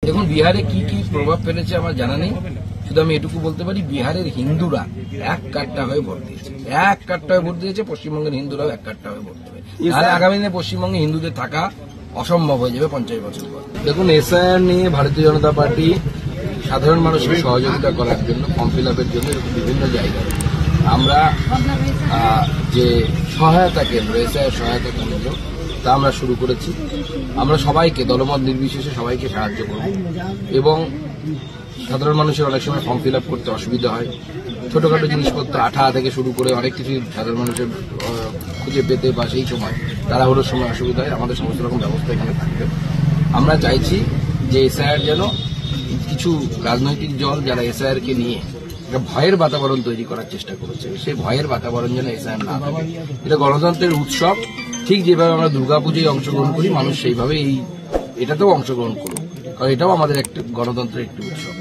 দেখুন বিহারে কি কি প্রভাব ফেলেছে আমার জানা নেই, শুধু আমি এটুকু বলতে পারি বিহারের হিন্দুরা এক কাট্টা হয়ে ভোট দিয়েছে, এক কাট্টা হয়ে ভোট দিয়েছে। পশ্চিমবঙ্গের হিন্দুরাও এক কাট্টা হয়ে ভোট দেবে। তাহলে আগামী দিনে পশ্চিমবঙ্গে হিন্দুদের থাকা অসম্ভব হয়ে যাবে 50 বছর পর। দেখুন এসআইআর নিয়ে ভারতীয় জনতা পার্টি সাধারণ মানুষকে সহযোগিতা করার জন্য, ফর্ম ফিল আপের জন্য এরকম বিভিন্ন জায়গায় আমরা যে সহায়তা কেন্দ্র, এসআইআর সহায়তা কেন্দ্র তা আমরা শুরু করেছি। আমরা সবাইকে দলমত নির্বিশেষে সবাইকে সাহায্য করব এবং সাধারণ মানুষের অনেক সময় ফর্ম ফিল আপ করতে অসুবিধা হয়, ছোটখাটো জিনিসপত্র আঠা থেকে শুরু করে অনেক কিছু সাধারণ মানুষের খুঁজে পেতে বা সেই সময় তাড়াহুড়োর সময় অসুবিধা হয়। আমাদের সমস্ত রকম ব্যবস্থা এখানে থাকবে। আমরা চাইছি যে এসআইআর যেন কিছু রাজনৈতিক দল যারা এসআইআর কে নিয়ে একটা ভয়ের বাতাবরণ তৈরি করার চেষ্টা করেছে, সেই ভয়ের বাতাবরণ যেন এসআইআর না থাকে। এটা গণতন্ত্রের উৎসব, ঠিক যেভাবে আমরা দুর্গাপুজোয় অংশগ্রহণ করি মানুষ সেইভাবে এটাতেও অংশগ্রহণ করুক, কারণ এটাও আমাদের একটা গণতন্ত্রের একটি উৎসব।